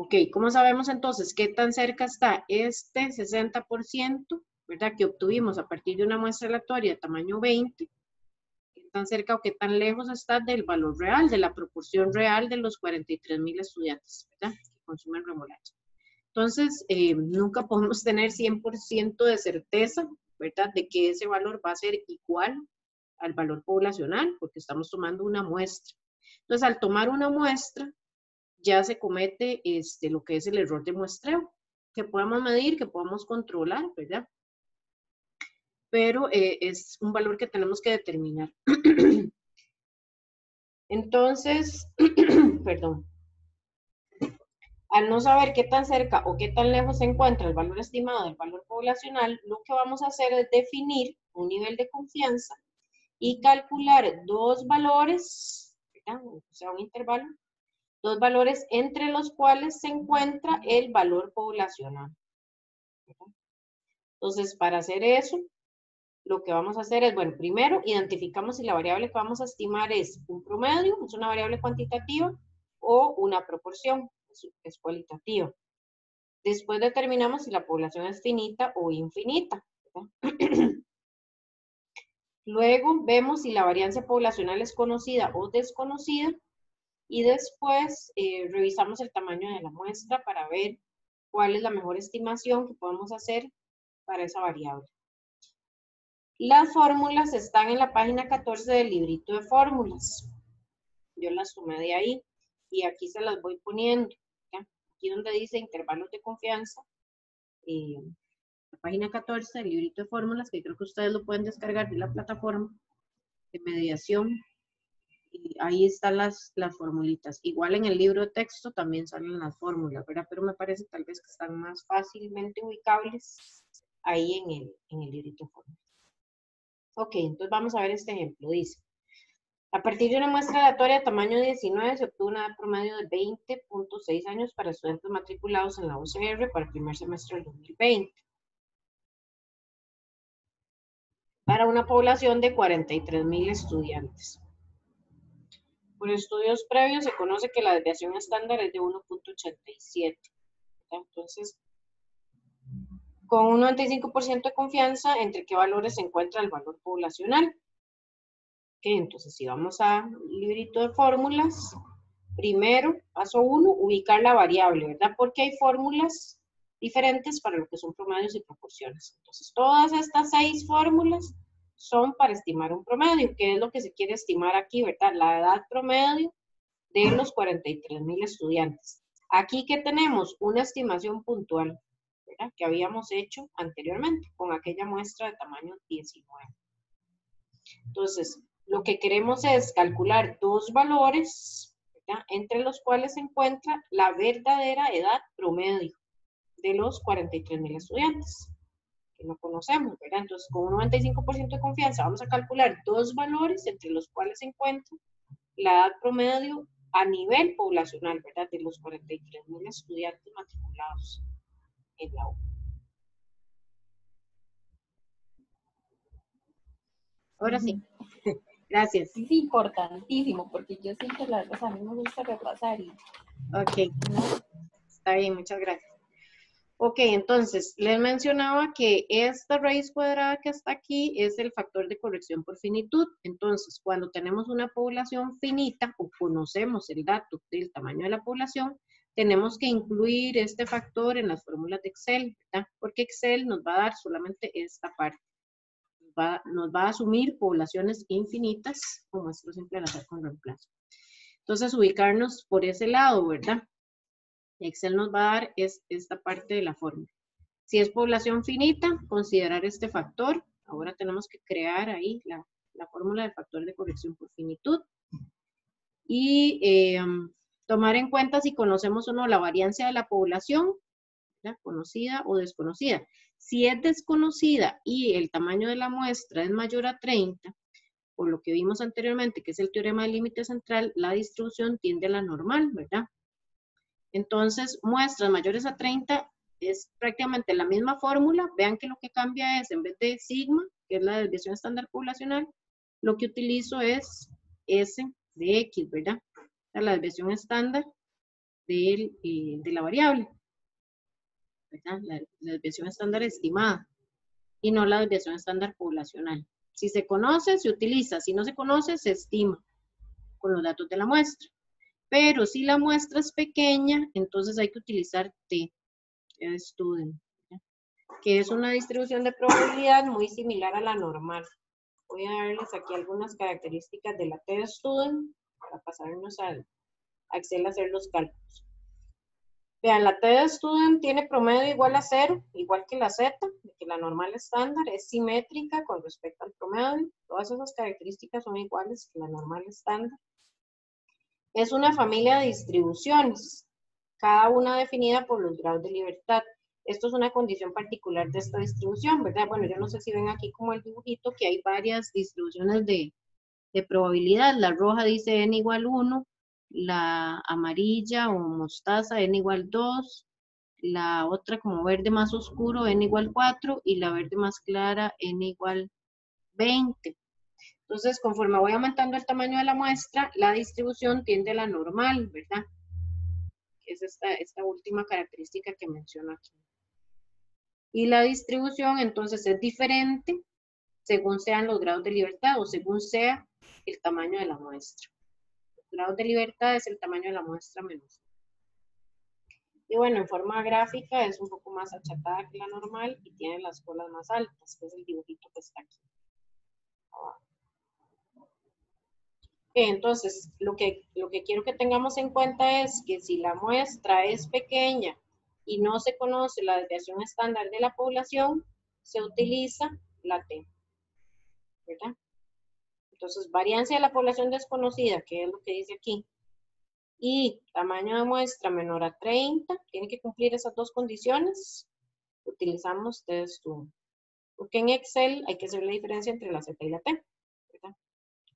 Ok, ¿cómo sabemos entonces qué tan cerca está este 60%, ¿verdad? Que obtuvimos a partir de una muestra aleatoria de tamaño 20, qué tan cerca o qué tan lejos está del valor real, de la proporción real de los 43,000 estudiantes, ¿verdad? Que consumen remolacha. Entonces, nunca podemos tener 100% de certeza, ¿verdad? De que ese valor va a ser igual al valor poblacional, porque estamos tomando una muestra. Entonces, al tomar una muestra, ya se comete lo que es el error de muestreo, que podemos medir, que podemos controlar, ¿verdad? Pero es un valor que tenemos que determinar. Entonces, perdón, al no saber qué tan cerca o qué tan lejos se encuentra el valor estimado del valor poblacional, lo que vamos a hacer es definir un nivel de confianza y calcular dos valores, ¿verdad? O sea, un intervalo, dos valores entre los cuales se encuentra el valor poblacional. Entonces, para hacer eso, lo que vamos a hacer es, bueno, primero identificamos si la variable que vamos a estimar es un promedio, es una variable cuantitativa, o una proporción, es cualitativa. Después determinamos si la población es finita o infinita, ¿verdad? Luego vemos si la varianza poblacional es conocida o desconocida. Y después revisamos el tamaño de la muestra para ver cuál es la mejor estimación que podemos hacer para esa variable. Las fórmulas están en la página 14 del librito de fórmulas. Yo las tomé de ahí y aquí se las voy poniendo, ¿ya? Aquí donde dice intervalos de confianza, la página 14 del librito de fórmulas, que creo que ustedes lo pueden descargar de la plataforma de mediación. Y ahí están las formulitas. Igual en el libro de texto también salen las fórmulas, ¿verdad? Pero me parece tal vez que están más fácilmente ubicables ahí en el librito de fórmulas. Ok, entonces vamos a ver este ejemplo. Dice, a partir de una muestra aleatoria de tamaño 19 se obtuvo una edad promedio de 20.6 años para estudiantes matriculados en la UCR para el primer semestre del 2020. Para una población de 43,000 estudiantes. Por estudios previos se conoce que la desviación estándar es de 1.87. Entonces, con un 95% de confianza, ¿entre qué valores se encuentra el valor poblacional? Ok, entonces si vamos al librito de fórmulas, primero, paso 1, ubicar la variable, ¿verdad? Porque hay fórmulas diferentes para lo que son promedios y proporciones. Entonces, todas estas 6 fórmulas son para estimar un promedio, que es lo que se quiere estimar aquí, ¿verdad? La edad promedio de los 43,000 estudiantes. Aquí que tenemos una estimación puntual, ¿verdad? Que habíamos hecho anteriormente con aquella muestra de tamaño 19. Entonces, lo que queremos es calcular dos valores, ¿verdad? Entre los cuales se encuentra la verdadera edad promedio de los 43,000 estudiantes, que no conocemos, ¿verdad? Entonces, con un 95% de confianza vamos a calcular dos valores entre los cuales se encuentra la edad promedio a nivel poblacional, ¿verdad? De los 43,000 estudiantes matriculados en la U. Ahora sí. Gracias. Es importantísimo porque yo siempre a mí me gusta repasar y... Ok, está bien, muchas gracias. Ok, entonces, les mencionaba que esta raíz cuadrada que está aquí es el factor de corrección por finitud. Entonces, cuando tenemos una población finita o conocemos el dato del tamaño de la población, tenemos que incluir este factor en las fórmulas de Excel, ¿verdad? Porque Excel nos va a dar solamente esta parte. Nos va a asumir poblaciones infinitas, como esto siempre al hacer con reemplazo. Entonces, ubicarnos por ese lado, ¿verdad? Excel nos va a dar esta parte de la fórmula. Si es población finita, considerar este factor. Ahora tenemos que crear ahí la fórmula del factor de corrección por finitud. Y tomar en cuenta si conocemos o no la variancia de la población, ¿verdad? Conocida o desconocida. Si es desconocida y el tamaño de la muestra es mayor a 30, por lo que vimos anteriormente, que es el teorema del límite central, la distribución tiende a la normal, ¿verdad? Entonces, muestras mayores a 30 es prácticamente la misma fórmula. Vean que lo que cambia es, en vez de sigma, que es la desviación estándar poblacional, lo que utilizo es S de X, ¿verdad? La desviación estándar de la variable, ¿verdad? La desviación estándar estimada y no la desviación estándar poblacional. Si se conoce, se utiliza. Si no se conoce, se estima con los datos de la muestra. Pero si la muestra es pequeña, entonces hay que utilizar t-student, que es una distribución de probabilidad muy similar a la normal. Voy a darles aquí algunas características de la t-student para pasarnos a Excel a hacer los cálculos. Vean, la t-student tiene promedio igual a 0, igual que la z, que la normal estándar, es simétrica con respecto al promedio. Todas esas características son iguales que la normal estándar. Es una familia de distribuciones, cada una definida por los grados de libertad. Esto es una condición particular de esta distribución, ¿verdad? Bueno, yo no sé si ven aquí como el dibujito que hay varias distribuciones de probabilidad. La roja dice n igual 1, la amarilla o mostaza n igual 2, la otra como verde más oscuro n igual 4 y la verde más clara n igual 20. Entonces, conforme voy aumentando el tamaño de la muestra, la distribución tiende a la normal, ¿verdad? Que es esta última característica que menciono aquí. Y la distribución, entonces, es diferente según sean los grados de libertad o según sea el tamaño de la muestra. Los grados de libertad es el tamaño de la muestra menos. Y bueno, en forma gráfica es un poco más achatada que la normal y tiene las colas más altas, que es el dibujito que está aquí abajo. Entonces, lo que quiero que tengamos en cuenta es que si la muestra es pequeña y no se conoce la desviación estándar de la población, se utiliza la T, ¿verdad? Entonces, variancia de la población desconocida, que es lo que dice aquí, y tamaño de muestra menor a 30, tiene que cumplir esas dos condiciones, utilizamos t-student. Porque en Excel hay que hacer la diferencia entre la Z y la T, ¿verdad?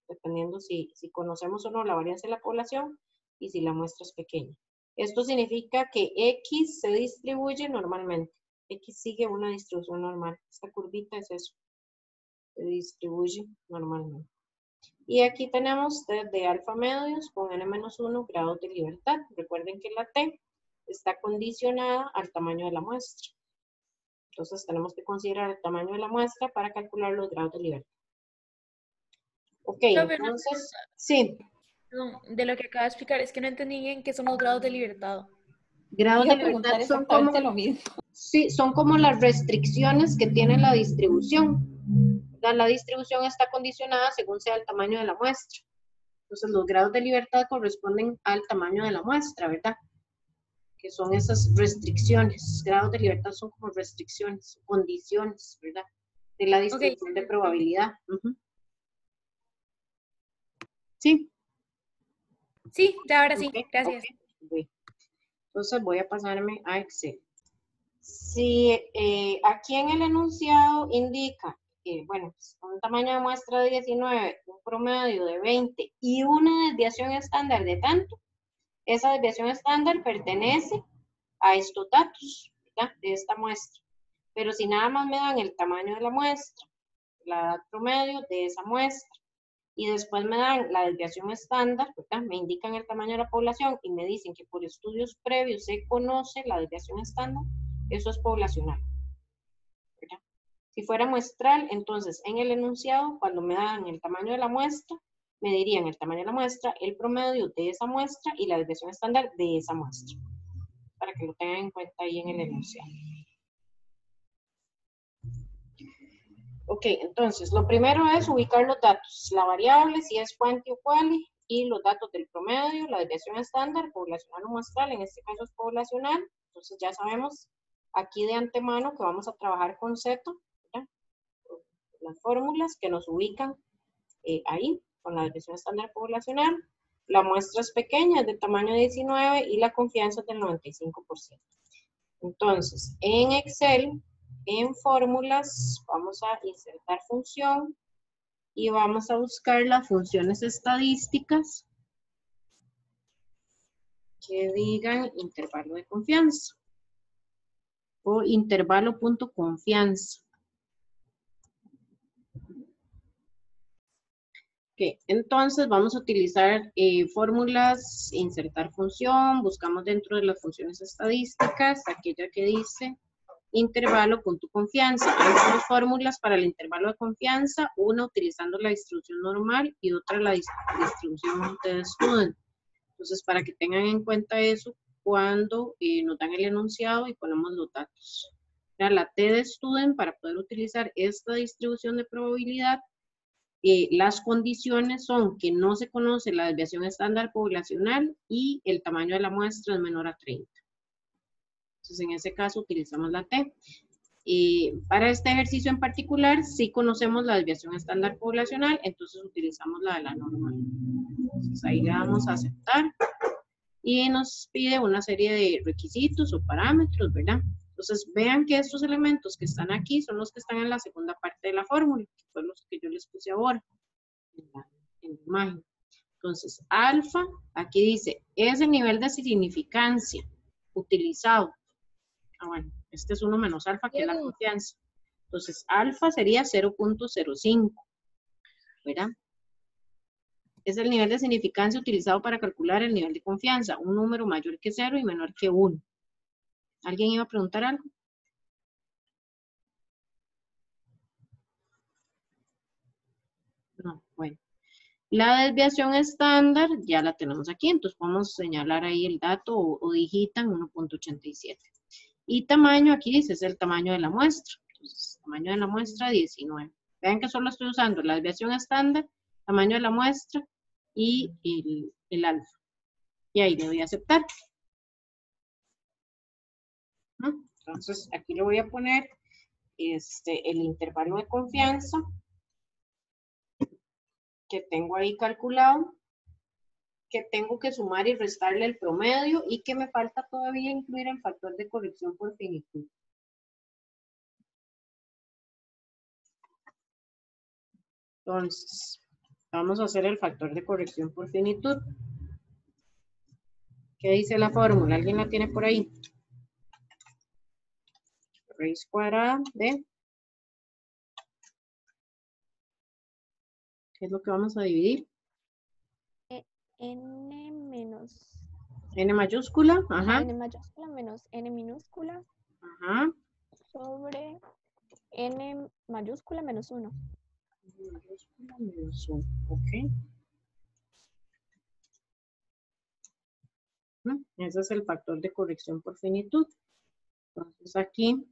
Dependiendo si conocemos o no la varianza de la población y si la muestra es pequeña. Esto significa que X se distribuye normalmente. X sigue una distribución normal. Esta curvita es eso. Se distribuye normalmente. Y aquí tenemos de alfa medios con n-1 grados de libertad. Recuerden que la T está condicionada al tamaño de la muestra. Entonces tenemos que considerar el tamaño de la muestra para calcular los grados de libertad. Ok, entonces, sí. De lo que acaba de explicar, es que no entendí bien qué son los grados de libertad. Grados de libertad son como, lo mismo. sí, son como las restricciones que tiene la distribución. La distribución está condicionada según sea el tamaño de la muestra. Entonces, los grados de libertad corresponden al tamaño de la muestra, ¿verdad? Que son esas restricciones. Grados de libertad son como restricciones, condiciones, ¿verdad? De la distribución de probabilidad. ¿Sí? Sí, ya ahora sí, gracias. Okay. Entonces voy a pasarme a Excel. Si aquí en el enunciado indica que, bueno, un tamaño de muestra de 19, un promedio de 20 y una desviación estándar de tanto, esa desviación estándar pertenece a estos datos, ¿verdad? De esta muestra. Pero si nada más me dan el tamaño de la muestra, la edad promedio de esa muestra, y después me dan la desviación estándar, ¿verdad? Me indican el tamaño de la población y me dicen que por estudios previos se conoce la desviación estándar, eso es poblacional, ¿verdad? Si fuera muestral, entonces en el enunciado, cuando me dan el tamaño de la muestra, me dirían el tamaño de la muestra, el promedio de esa muestra y la desviación estándar de esa muestra, para que lo tengan en cuenta ahí en el enunciado. Ok, entonces, lo primero es ubicar los datos, la variable, si es cuanti o quali, y los datos del promedio, la desviación estándar, poblacional o muestral, en este caso es poblacional, entonces ya sabemos aquí de antemano que vamos a trabajar con Z, ¿verdad? Las fórmulas que nos ubican ahí, con la desviación estándar poblacional, la muestra es pequeña, es de tamaño 19 y la confianza es del 95%. Entonces, en Excel, en fórmulas, vamos a insertar función y vamos a buscar las funciones estadísticas que digan intervalo de confianza o intervalo.confianza. Ok, entonces vamos a utilizar fórmulas, insertar función, buscamos dentro de las funciones estadísticas, aquella que dice intervalo punto confianza. Hay dos fórmulas para el intervalo de confianza, una utilizando la distribución normal y otra la distribución de student. Entonces, para que tengan en cuenta eso cuando nos dan el enunciado y ponemos los datos. La T de student, para poder utilizar esta distribución de probabilidad, las condiciones son que no se conoce la desviación estándar poblacional y el tamaño de la muestra es menor a 30. Entonces, en ese caso utilizamos la T. Para este ejercicio en particular, sí conocemos la desviación estándar poblacional, entonces utilizamos la de la normal. Entonces, ahí le damos a aceptar y nos pide una serie de requisitos o parámetros, ¿verdad? Entonces, vean que estos elementos que están aquí son los que están en la segunda parte de la fórmula, que son los que yo les puse ahora en la imagen. Entonces, alfa, aquí dice, es el nivel de significancia utilizado. Ah, bueno, este es 1 menos alfa, que es la confianza. Entonces, alfa sería 0.05, ¿verdad? Es el nivel de significancia utilizado para calcular el nivel de confianza, un número mayor que 0 y menor que 1. ¿Alguien iba a preguntar algo? No, bueno. La desviación estándar ya la tenemos aquí, entonces podemos señalar ahí el dato o digitan 1.87. Y tamaño, aquí dice, es el tamaño de la muestra. Entonces, tamaño de la muestra, 19. Vean que solo estoy usando la desviación estándar, tamaño de la muestra y el alfa. Y ahí le doy a aceptar. Entonces, aquí le voy a poner el intervalo de confianza que tengo ahí calculado, que tengo que sumar y restarle el promedio y que me falta todavía incluir el factor de corrección por finitud. Entonces, vamos a hacer el factor de corrección por finitud. ¿Qué dice la fórmula? ¿Alguien la tiene por ahí? Raíz cuadrada de... ¿Qué es lo que vamos a dividir? N menos... N mayúscula, ajá. N mayúscula menos N minúscula. Ajá. Sobre N mayúscula menos 1. N mayúscula menos 1, ok. Ese es el factor de corrección por finitud. Entonces aquí,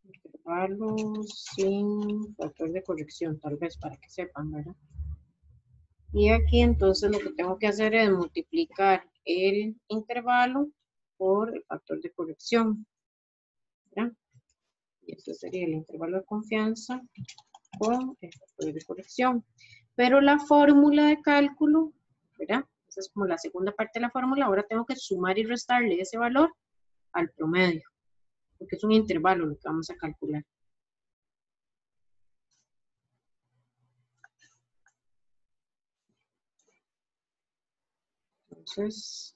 intervalo sin factor de corrección, tal vez para que sepan, ¿verdad? Y aquí entonces lo que tengo que hacer es multiplicar el intervalo por el factor de corrección, ¿verdad? Y este sería el intervalo de confianza con el factor de corrección. Pero la fórmula de cálculo, ¿verdad? Esa es como la segunda parte de la fórmula. Ahora tengo que sumar y restarle ese valor al promedio, porque es un intervalo lo que vamos a calcular. Entonces,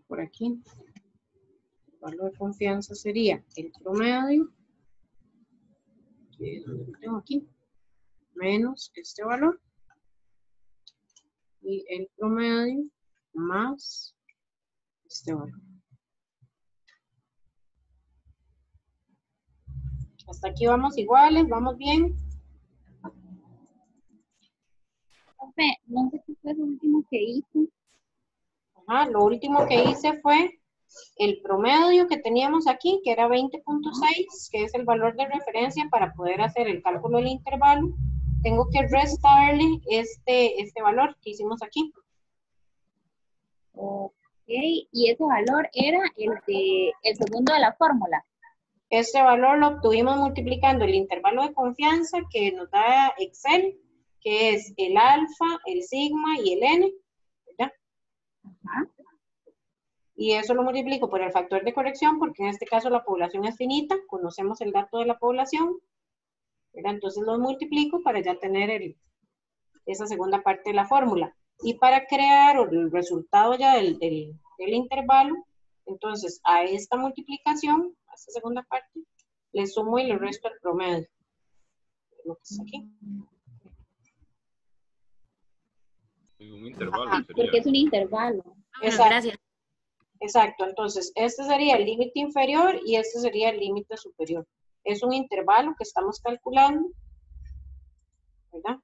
por aquí, el valor de confianza sería el promedio, que es lo que tengo aquí, menos este valor, y el promedio más este valor. Hasta aquí vamos iguales, vamos bien. No sé qué fue lo último que hice. Ajá, lo último que hice fue el promedio que teníamos aquí, que era 20.6, que es el valor de referencia para poder hacer el cálculo del intervalo. Tengo que restarle este valor que hicimos aquí. Ok, y ese valor era el segundo de la fórmula. Este valor lo obtuvimos multiplicando el intervalo de confianza que nos da Excel, que es el alfa, el sigma y el n, ¿verdad? Ajá. Y eso lo multiplico por el factor de corrección, porque en este caso la población es finita, conocemos el dato de la población, ¿verdad? Entonces lo multiplico para ya tener esa segunda parte de la fórmula. Y para crear el resultado ya del intervalo, entonces a esta multiplicación, a esta segunda parte, le sumo y le resto el promedio. lo que está aquí. En un intervalo Ajá, sería. Porque es un intervalo. Exacto. Gracias. Exacto, entonces este sería el límite inferior y este sería el límite superior. Es un intervalo que estamos calculando, ¿verdad?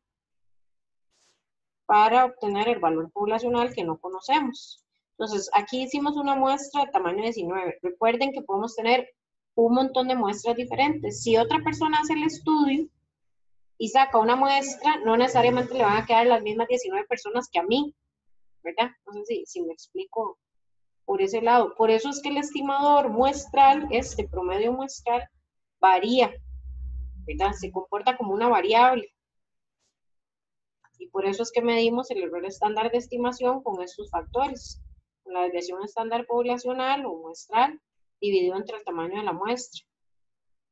Para obtener el valor poblacional que no conocemos. Entonces, aquí hicimos una muestra de tamaño 19. Recuerden que podemos tener un montón de muestras diferentes. Si otra persona hace el estudio y saca una muestra, no necesariamente le van a quedar las mismas 19 personas que a mí, ¿verdad? No sé si me explico por ese lado. Por eso es que el estimador muestral, este promedio muestral, varía, ¿verdad? Se comporta como una variable. Y por eso es que medimos el error estándar de estimación con estos factores. Con la desviación estándar poblacional o muestral dividido entre el tamaño de la muestra.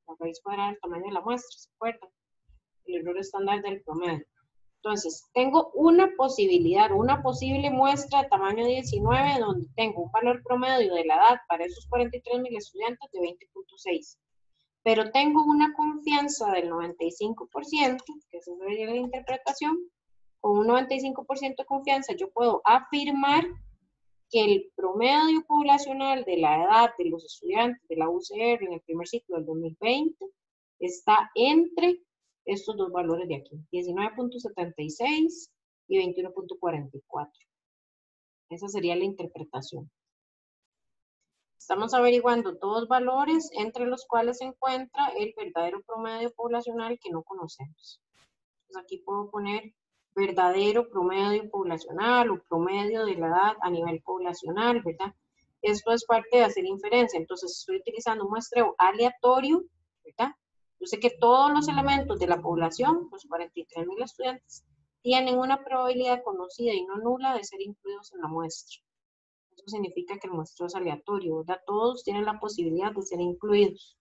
La raíz cuadrada del tamaño de la muestra, ¿se acuerdan? El error estándar del promedio. Entonces, tengo una posibilidad, una posible muestra de tamaño 19 donde tengo un valor promedio de la edad para esos 43,000 estudiantes de 20.6. Pero tengo una confianza del 95%, que esa sería la interpretación. Con un 95% de confianza yo puedo afirmar que el promedio poblacional de la edad de los estudiantes de la UCR en el primer ciclo del 2020 está entre estos dos valores de aquí, 19.76 y 21.44. Esa sería la interpretación. Estamos averiguando dos valores entre los cuales se encuentra el verdadero promedio poblacional que no conocemos. Entonces aquí puedo poner verdadero promedio poblacional o promedio de la edad a nivel poblacional, ¿verdad? Esto es parte de hacer inferencia, entonces estoy utilizando un muestreo aleatorio, ¿verdad? Yo sé que todos los elementos de la población, los 43,000 estudiantes, tienen una probabilidad conocida y no nula de ser incluidos en la muestra. Eso significa que el muestreo es aleatorio, ¿verdad? Todos tienen la posibilidad de ser incluidos.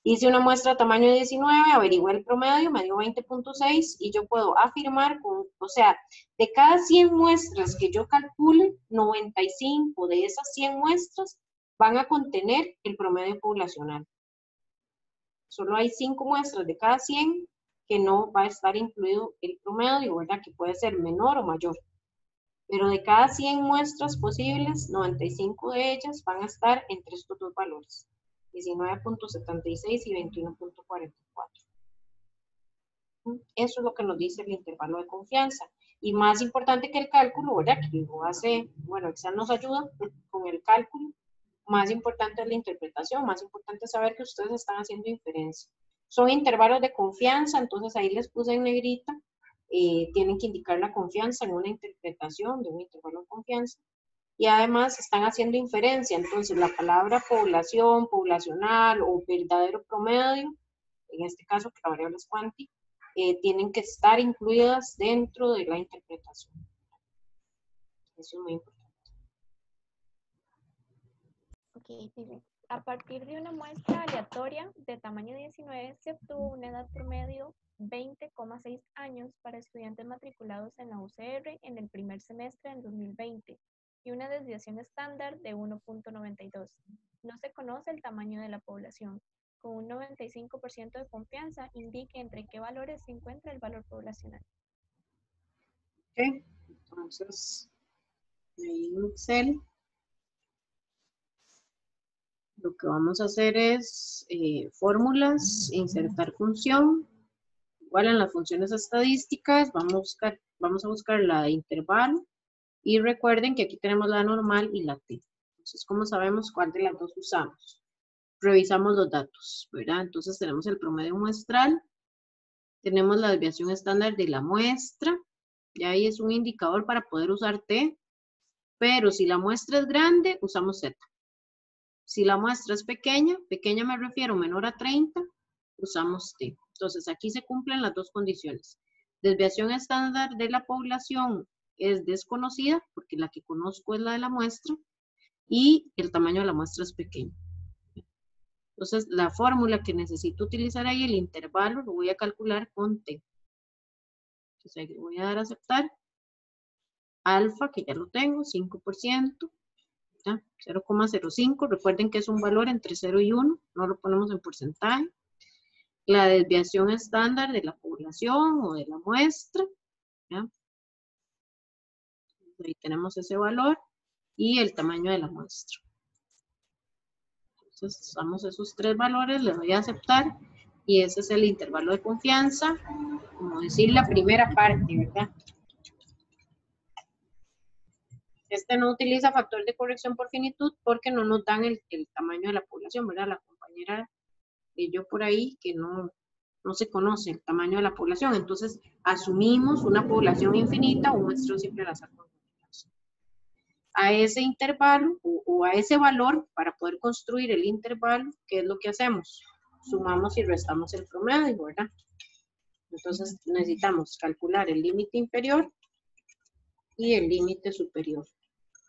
Hice una muestra de tamaño 19, averigué el promedio, me dio 20.6 y yo puedo afirmar, o sea, de cada 100 muestras que yo calcule, 95 de esas 100 muestras van a contener el promedio poblacional. Solo hay 5 muestras de cada 100 que no va a estar incluido el promedio, ¿verdad? Que puede ser menor o mayor. Pero de cada 100 muestras posibles, 95 de ellas van a estar entre estos dos valores. 19.76 y 21.44. Eso es lo que nos dice el intervalo de confianza. Y más importante que el cálculo, ¿verdad? Que lo hace, bueno, Excel nos ayuda con el cálculo. Más importante es la interpretación, más importante es saber que ustedes están haciendo inferencia. Son intervalos de confianza, entonces ahí les puse en negrita. Tienen que indicar la confianza en una interpretación de un intervalo de confianza. Y además están haciendo inferencia, entonces la palabra población, poblacional o verdadero promedio, en este caso que la variable es cuanti, tienen que estar incluidas dentro de la interpretación. Eso es muy importante. Ok, Pili. A partir de una muestra aleatoria de tamaño 19 se obtuvo una edad promedio 20,6 años para estudiantes matriculados en la UCR en el primer semestre del 2020 y una desviación estándar de 1.92. No se conoce el tamaño de la población. Con un 95% de confianza indique entre qué valores se encuentra el valor poblacional. Ok, entonces ahí en Excel lo que vamos a hacer es fórmulas, insertar función. Igual en las funciones estadísticas vamos a buscar la de intervalo y recuerden que aquí tenemos la normal y la t. Entonces, ¿cómo sabemos cuál de las dos usamos? Revisamos los datos, ¿verdad? Entonces tenemos el promedio muestral, tenemos la desviación estándar de la muestra, y ahí es un indicador para poder usar t, pero si la muestra es grande, usamos z. Si la muestra es pequeña, pequeña me refiero menor a 30, usamos t. Entonces aquí se cumplen las dos condiciones. Desviación estándar de la población es desconocida, porque la que conozco es la de la muestra, y el tamaño de la muestra es pequeño. Entonces, la fórmula que necesito utilizar ahí, el intervalo, lo voy a calcular con t. Entonces, ahí le voy a dar a aceptar. Alfa, que ya lo tengo, 5%. 0,05, recuerden que es un valor entre 0 y 1, no lo ponemos en porcentaje. la desviación estándar de la población o de la muestra, ¿ya? Ahí tenemos ese valor y el tamaño de la muestra. Entonces usamos esos tres valores, le doy a aceptar y ese es el intervalo de confianza, como decir la primera parte, ¿verdad? Este no utiliza factor de corrección por finitud porque no nos dan el tamaño de la población, ¿verdad? La compañera yo por ahí que no se conoce el tamaño de la población, entonces asumimos una población infinita o un muestreo simple al azar. A ese intervalo o a ese valor, para poder construir el intervalo, ¿qué es lo que hacemos? Sumamos y restamos el promedio, ¿verdad? Entonces necesitamos calcular el límite inferior y el límite superior.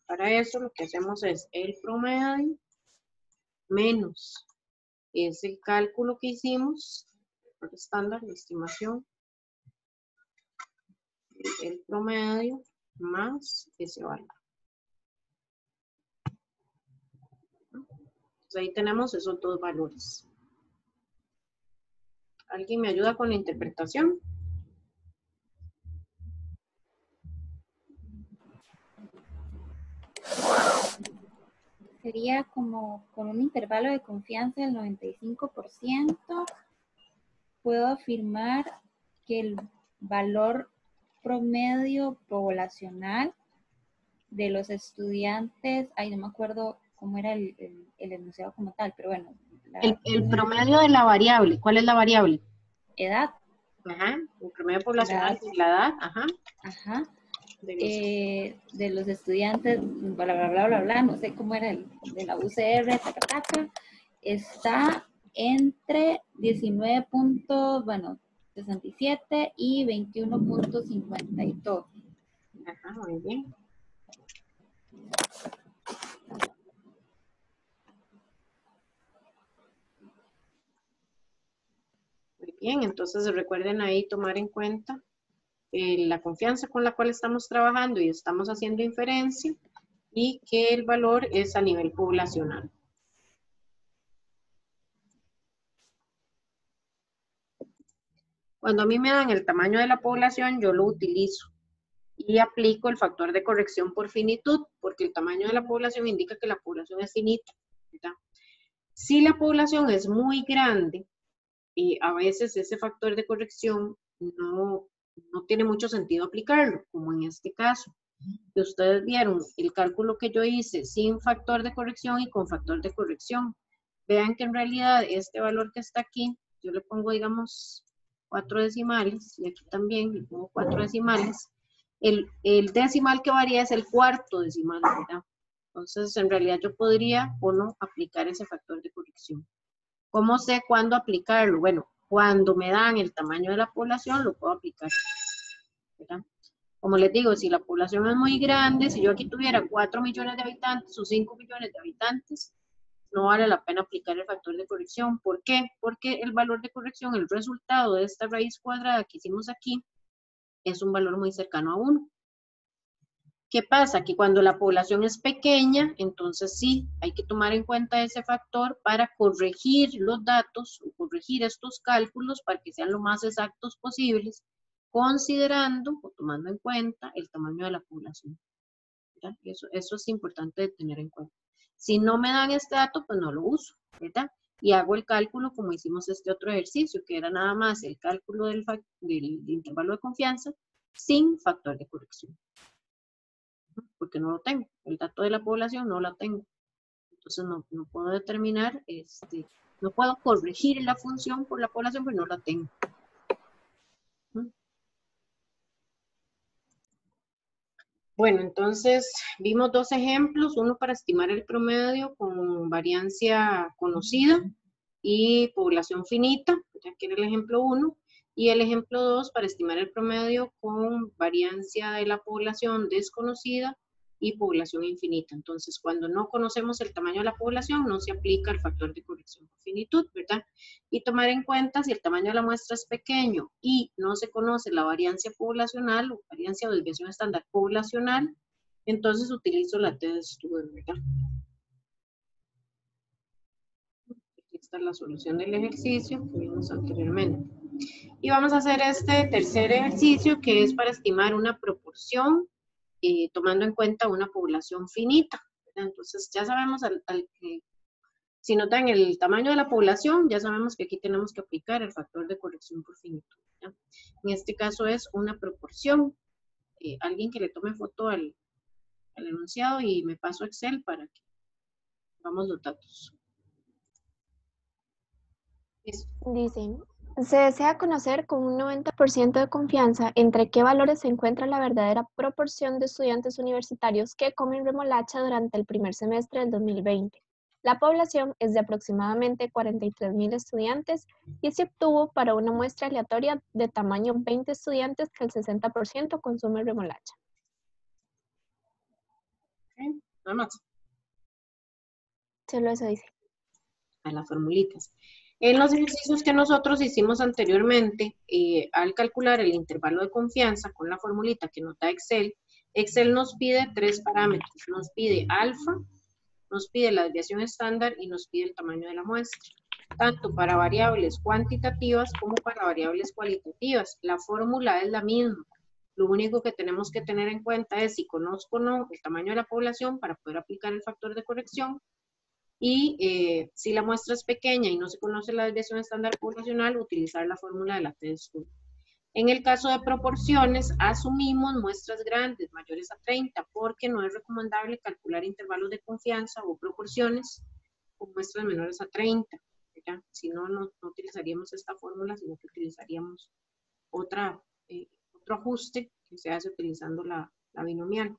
Para eso lo que hacemos es el promedio menos ese cálculo que hicimos, por estándar, la estimación, el promedio más ese valor. Entonces ahí tenemos esos dos valores. ¿Alguien me ayuda con la interpretación? Sería como con un intervalo de confianza del 95%, puedo afirmar que el valor promedio poblacional de los estudiantes, no me acuerdo cómo era el enunciado como tal, pero bueno. El promedio de la variable, ¿cuál es la variable? Edad. Ajá, el promedio poblacional de la edad, ajá. Ajá. De los estudiantes, bla, bla, bla, bla, bla, no sé cómo era el de la UCR, taca, está entre 19.67 y 21.52. Ajá, muy bien. Muy bien, entonces recuerden ahí tomar en cuenta la confianza con la cual estamos trabajando y estamos haciendo inferencia y que el valor es a nivel poblacional. Cuando a mí me dan el tamaño de la población, yo lo utilizo y aplico el factor de corrección por finitud, porque el tamaño de la población indica que la población es finita, ¿verdad? Si la población es muy grande, a veces ese factor de corrección no tiene mucho sentido aplicarlo, como en este caso. Que ustedes vieron el cálculo que yo hice sin factor de corrección y con factor de corrección. Vean que en realidad este valor que está aquí, yo le pongo, digamos, 4 decimales, y aquí también le pongo 4 decimales. El decimal que varía es el cuarto decimal, ¿verdad? Entonces, en realidad yo podría o no aplicar ese factor de corrección. ¿Cómo sé cuándo aplicarlo? Bueno, cuando me dan el tamaño de la población, lo puedo aplicar, ¿verdad? Como les digo, si la población es muy grande, si yo aquí tuviera 4 millones de habitantes o 5 millones de habitantes, no vale la pena aplicar el factor de corrección. ¿Por qué? Porque el valor de corrección, el resultado de esta raíz cuadrada que hicimos aquí, es un valor muy cercano a 1. ¿Qué pasa? Que cuando la población es pequeña, entonces sí, hay que tomar en cuenta ese factor para corregir los datos o corregir estos cálculos para que sean lo más exactos posibles, considerando o tomando en cuenta el tamaño de la población. ¿Verdad? Eso es importante de tener en cuenta. Si no me dan este dato, pues no lo uso, ¿verdad? Y hago el cálculo como hicimos este otro ejercicio, que era nada más el cálculo del intervalo de confianza sin factor de corrección. Porque no lo tengo, el dato de la población no la tengo. Entonces no puedo determinar, no puedo corregir la función por la población, pero no la tengo. Bueno, entonces vimos dos ejemplos, uno para estimar el promedio con variancia conocida y población finita, ya que era el ejemplo 1, y el ejemplo 2 para estimar el promedio con variancia de la población desconocida y población infinita. Entonces, cuando no conocemos el tamaño de la población, no se aplica el factor de corrección por finitud, ¿verdad? Y tomar en cuenta si el tamaño de la muestra es pequeño y no se conoce la variancia poblacional o variancia o desviación estándar poblacional, entonces utilizo la T de Stewart, ¿verdad? Aquí Esta es la solución del ejercicio que vimos anteriormente. Y vamos a hacer este tercer ejercicio que es para estimar una proporción tomando en cuenta una población finita, ¿verdad? Entonces ya sabemos si notan el tamaño de la población, ya sabemos que aquí tenemos que aplicar el factor de corrección por finitud, ¿ya? En este caso es una proporción. Alguien que le tome foto al enunciado y me paso a Excel para que vamos los datos. Listo. Dice, se desea conocer con un 90% de confianza entre qué valores se encuentra la verdadera proporción de estudiantes universitarios que comen remolacha durante el primer semestre del 2020. La población es de aproximadamente 43.000 estudiantes y se obtuvo para una muestra aleatoria de tamaño 20 estudiantes que el 60% consume remolacha. Ok, nada más. Solo eso dice. A las formulitas. En los ejercicios que nosotros hicimos anteriormente, al calcular el intervalo de confianza con la formulita que nos da Excel, Excel nos pide 3 parámetros. Nos pide alfa, nos pide la desviación estándar y nos pide el tamaño de la muestra, tanto para variables cuantitativas como para variables cualitativas. La fórmula es la misma. Lo único que tenemos que tener en cuenta es si conozco o no el tamaño de la población para poder aplicar el factor de corrección. Y si la muestra es pequeña y no se conoce la desviación estándar poblacional, utilizar la fórmula de la t-score. En el caso de proporciones, asumimos muestras grandes, mayores a 30, porque no es recomendable calcular intervalos de confianza o proporciones con muestras menores a 30. ¿Ya? Si no, no utilizaríamos esta fórmula, sino que utilizaríamos otro ajuste que se hace utilizando la binomial.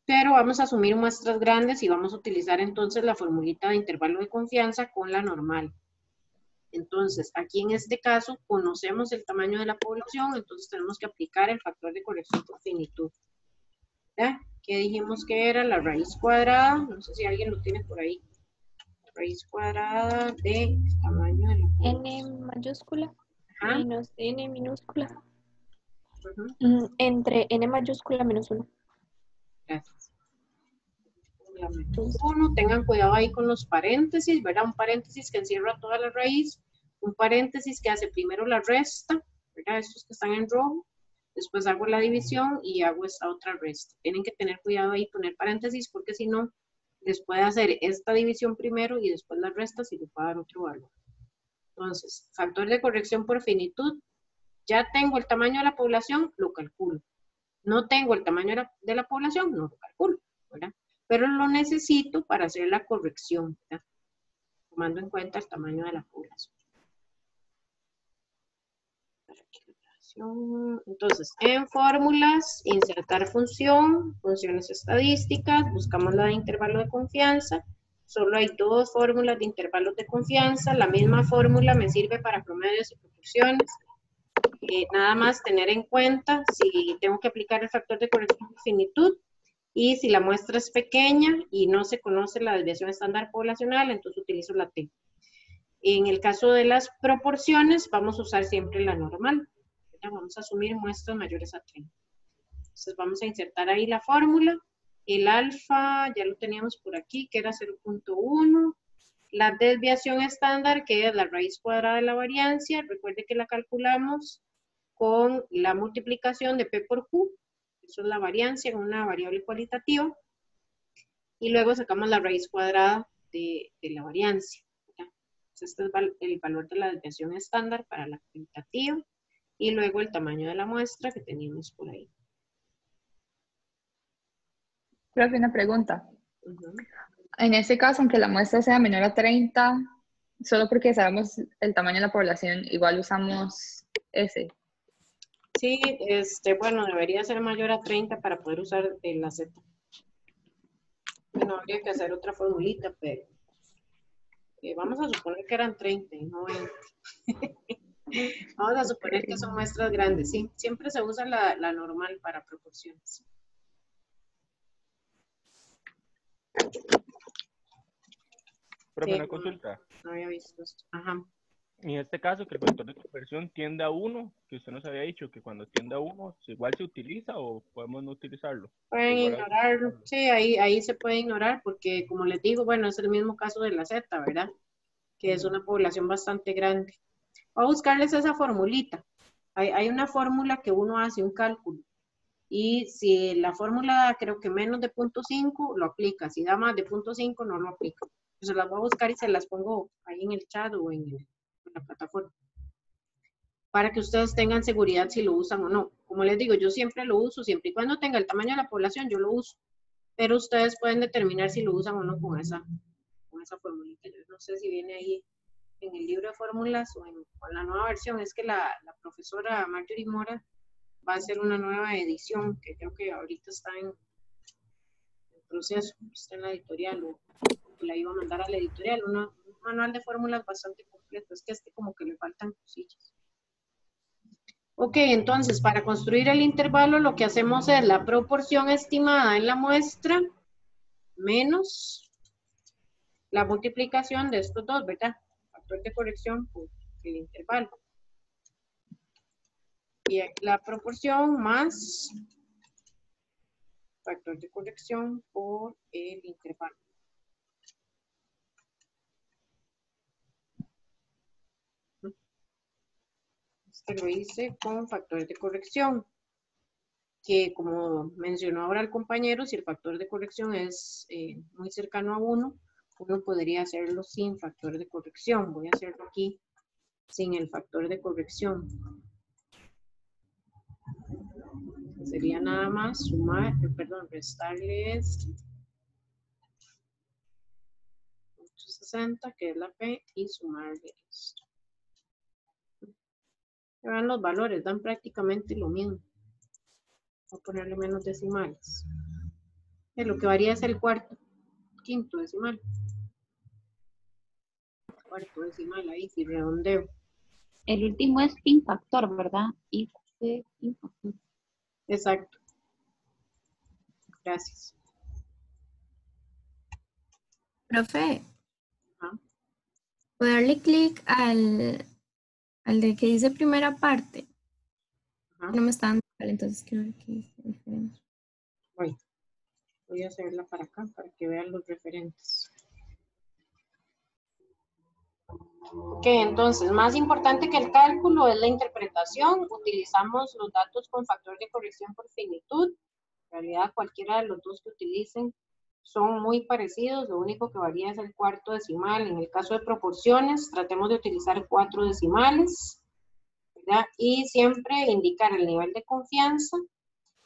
Pero vamos a asumir muestras grandes y vamos a utilizar entonces la formulita de intervalo de confianza con la normal. Entonces, aquí en este caso, conocemos el tamaño de la población, entonces tenemos que aplicar el factor de corrección por finitud. ¿Ya? ¿Qué dijimos que era? La raíz cuadrada, no sé si alguien lo tiene por ahí. Raíz cuadrada de tamaño de la población. N mayúscula Ajá. menos N minúscula Uh-huh. entre N mayúscula menos 1. Gracias. Uno, tengan cuidado ahí con los paréntesis, ¿verdad? Un paréntesis que encierra toda la raíz, un paréntesis que hace primero la resta, ¿verdad? Estos que están en rojo, después hago la división y hago esta otra resta. Tienen que tener cuidado ahí, poner paréntesis, porque si no, les puede hacer esta división primero y después la resta si le puede dar otro valor. Entonces, factor de corrección por finitud, ya tengo el tamaño de la población, lo calculo. No tengo el tamaño de la población, no lo calculo, ¿verdad? Pero lo necesito para hacer la corrección, ¿verdad? Tomando en cuenta el tamaño de la población. Entonces, en fórmulas, insertar función, funciones estadísticas, buscamos la de intervalo de confianza. Solo hay 2 fórmulas de intervalos de confianza. La misma fórmula me sirve para promedios y proporciones. Nada más tener en cuenta si tengo que aplicar el factor de corrección de finitud. Y si la muestra es pequeña y no se conoce la desviación estándar poblacional, entonces utilizo la T. En el caso de las proporciones, vamos a usar siempre la normal. Vamos a asumir muestras mayores a 30. Entonces vamos a insertar ahí la fórmula. El alfa, ya lo teníamos por aquí, que era 0.1. La desviación estándar, que es la raíz cuadrada de la variancia. Recuerde que la calculamos con la multiplicación de P por Q. Eso es la variancia en una variable cualitativa. Y luego sacamos la raíz cuadrada de la variancia. Este es el valor de la desviación estándar para la cualitativa. Y luego el tamaño de la muestra que teníamos por ahí. Profe, una pregunta. Uh-huh. En este caso, aunque la muestra sea menor a 30, solo porque sabemos el tamaño de la población, igual usamos ese. Sí, bueno, debería ser mayor a 30 para poder usar la Z. Bueno, habría que hacer otra formulita, pero vamos a suponer que eran 30 y no 20. Vamos a suponer que son muestras grandes, sí. Siempre se usa la normal para proporciones. Profe, Sí, una consulta. No había visto esto. Ajá. En este caso, que el factor de conversión tiende a 1, que usted nos había dicho que cuando tiende a 1, igual se utiliza o podemos no utilizarlo. Pueden ignorarlo. Sí, ahí se puede ignorar porque, como les digo, bueno, es el mismo caso de la Z, ¿verdad? que es una población bastante grande. Voy a buscarles esa formulita. Hay una fórmula que uno hace un cálculo. Y si la fórmula da, creo que menos de 0.5, lo aplica. Si da más de 0.5, no lo aplica. Se las voy a buscar y se las pongo ahí en el chat o en la plataforma. Para que ustedes tengan seguridad si lo usan o no. Como les digo, yo siempre lo uso, siempre y cuando tenga el tamaño de la población, yo lo uso. Pero ustedes pueden determinar si lo usan o no con esa formulita. Yo no sé si viene ahí en el libro de fórmulas o en la nueva versión. Es que la profesora Marjorie Mora va a hacer una nueva edición que creo que ahorita está en proceso, está en la editorial o la iba a mandar a la editorial, un manual de fórmulas bastante completo. Es que como que le faltan cosillas. Ok, entonces para construir el intervalo lo que hacemos es la proporción estimada en la muestra menos la multiplicación de estos dos, ¿verdad? Factor de corrección por el intervalo. Y la proporción más factor de corrección por el intervalo. Este lo hice con factor de corrección, que como mencionó ahora el compañero, si el factor de corrección es muy cercano a 1, uno podría hacerlo sin factor de corrección. Voy a hacerlo aquí sin el factor de corrección. Sería nada más sumar, restarles 860, que es la P, y sumarle esto. Vean los valores, dan prácticamente lo mismo. Voy a ponerle menos decimales. Lo que varía es el quinto decimal. Cuarto decimal, ahí sí redondeo. El último es sin factor, ¿verdad? Y sin factor. Exacto. Gracias. Profe, Ajá. ¿puedo darle clic al de que dice primera parte? Ajá. No me está dando, entonces quiero ver qué dice diferente. Voy a hacerla para acá, para que vean los referentes. Ok, entonces, más importante que el cálculo es la interpretación. Utilizamos los datos con factor de corrección por finitud. En realidad, cualquiera de los dos que utilicen son muy parecidos. Lo único que varía es el cuarto decimal. En el caso de proporciones, tratemos de utilizar 4 decimales, ¿verdad? Y siempre indicar el nivel de confianza.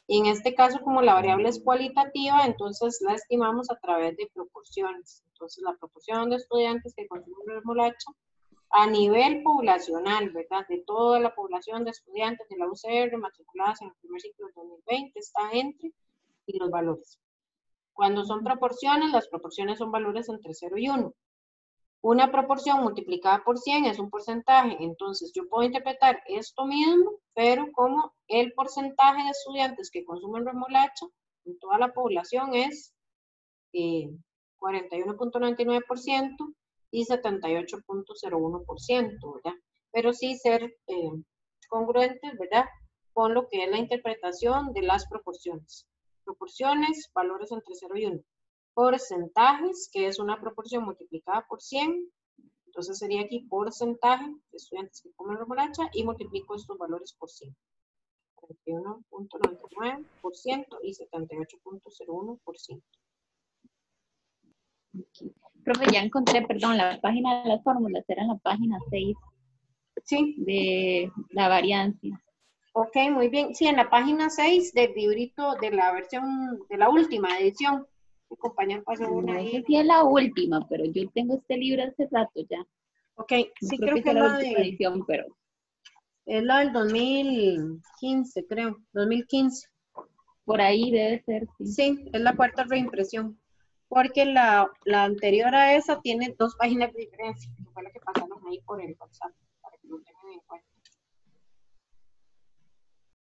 Y en este caso, como la variable es cualitativa, entonces la estimamos a través de proporciones. Entonces, la proporción de estudiantes que consumen remolacha a nivel poblacional, ¿verdad? De toda la población de estudiantes de la UCR matriculadas en el primer ciclo del 2020 está entre y los valores. Cuando son proporciones, las proporciones son valores entre 0 y 1. Una proporción multiplicada por 100 es un porcentaje. Entonces, yo puedo interpretar esto mismo, pero como el porcentaje de estudiantes que consumen remolacha en toda la población es 41.99%. Y 78.01%, ¿verdad? Pero sí ser congruentes, ¿verdad? Con lo que es la interpretación de las proporciones. Proporciones, valores entre 0 y 1. Porcentajes, que es una proporción multiplicada por 100. Entonces sería aquí porcentaje de estudiantes que comen remolacha y multiplico estos valores por 100. 41.99% y 78.01%. Profe, ya encontré, perdón, la página de las fórmulas, era en la página 6 Sí. de la variancia. Ok, muy bien. Sí, en la página 6 del librito de la versión, de la última edición. Mi compañero pasó una No ahí. sé si es la última, pero yo tengo este libro hace rato ya. Ok, No sí, creo que que sea es la la última edición, pero... Es la del 2015, creo. 2015. Por ahí debe ser, sí. Sí, es la cuarta reimpresión. Porque la anterior a esa tiene 2 páginas de diferencia. Que fue la que pasaron ahí por el WhatsApp, para que lo tengan en cuenta.